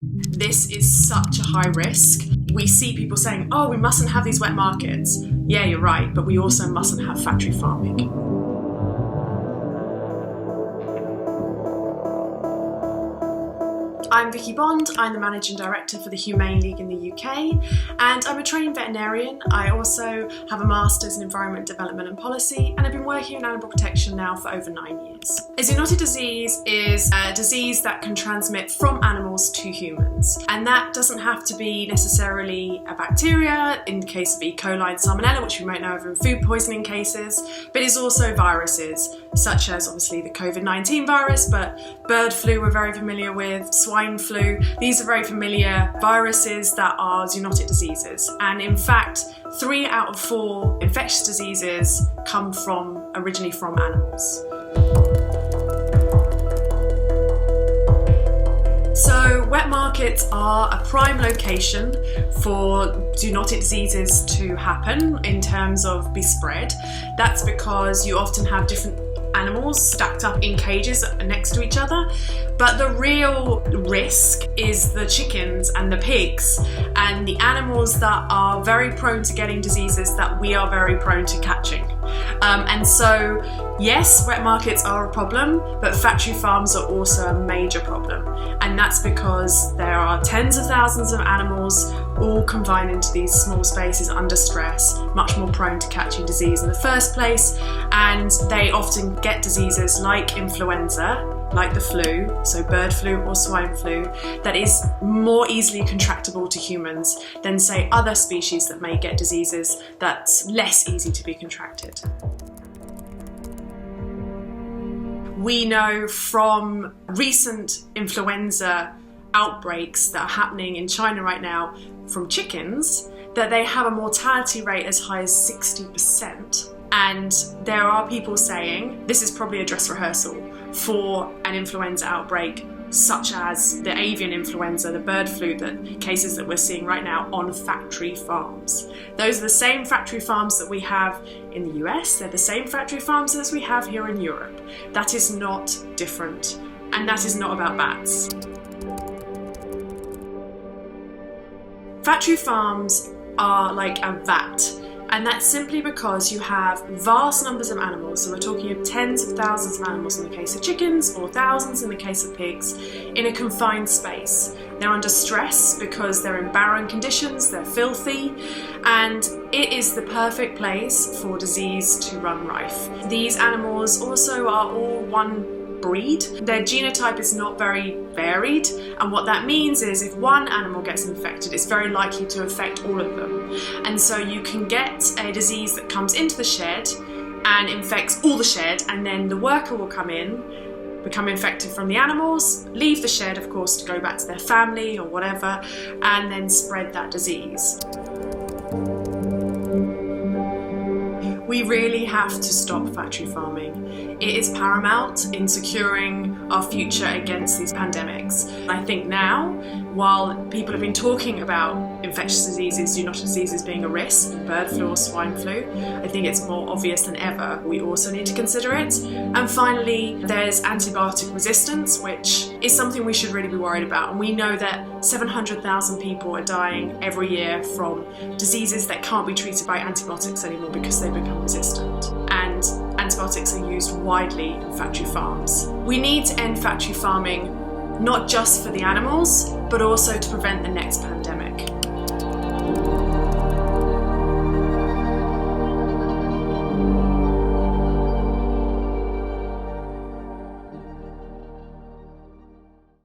This is such a high risk. We see people saying, oh, we mustn't have these wet markets. Yeah, you're right, but we also mustn't have factory farming. I'm Vicki Bond, I'm the Managing Director for the Humane League in the UK, and I'm a trained veterinarian. I also have a Master's in Environment Development and Policy, and I've been working in animal protection now for over 9 years. A zoonotic disease is a disease that can transmit from animals to humans, and that doesn't have to be necessarily a bacteria, in the case of E. coli and Salmonella, which we might know of in food poisoning cases, but it's also viruses, such as obviously the COVID-19 virus, but bird flu we're very familiar with, swine flu. These are very familiar viruses that are zoonotic diseases, and in fact 3 out of 4 infectious diseases come originally from animals. So wet markets are a prime location for zoonotic diseases to happen in terms of be spread. That's because you often have different animals stacked up in cages next to each other, but the real risk is the chickens and the pigs and the animals that are very prone to getting diseases that we are very prone to catching. And so yes, wet markets are a problem, but factory farms are also a major problem, and that's because there are tens of thousands of animals all confined into these small spaces under stress, much more prone to catching disease in the first place, and they often get diseases like influenza, like the flu, so bird flu or swine flu, that is more easily contractable to humans than say other species that may get diseases that's less easy to be contracted. We know from recent influenza outbreaks that are happening in China right now from chickens that they have a mortality rate as high as 60%. And there are people saying this is probably a dress rehearsal for an influenza outbreak such as the avian influenza, the bird flu cases that we're seeing right now on factory farms. Those are the same factory farms that we have in the US, they're the same factory farms as we have here in Europe. That is not different, and that is not about bats. Factory farms are like a vat, and that's simply because you have vast numbers of animals, so we're talking of tens of thousands of animals in the case of chickens, or thousands in the case of pigs, in a confined space. They're under stress because they're in barren conditions, they're filthy, and it is the perfect place for disease to run rife. These animals also are all one breed. Their genotype is not very varied, and what that means is if one animal gets infected, it's very likely to affect all of them. And so you can get a disease that comes into the shed and infects all the shed, and then the worker will come in, become infected from the animals, leave the shed of course to go back to their family or whatever, and then spread that disease. We really have to stop factory farming. It is paramount in securing our future against these pandemics. I think now, while people have been talking about infectious diseases, zoonotic diseases being a risk, bird flu or swine flu, I think it's more obvious than ever. We also need to consider it. And finally, there's antibiotic resistance, which is something we should really be worried about. And we know that 700,000 people are dying every year from diseases that can't be treated by antibiotics anymore because they become resistant. And antibiotics are used widely in factory farms. We need to end factory farming, not just for the animals, but also to prevent the next pandemic.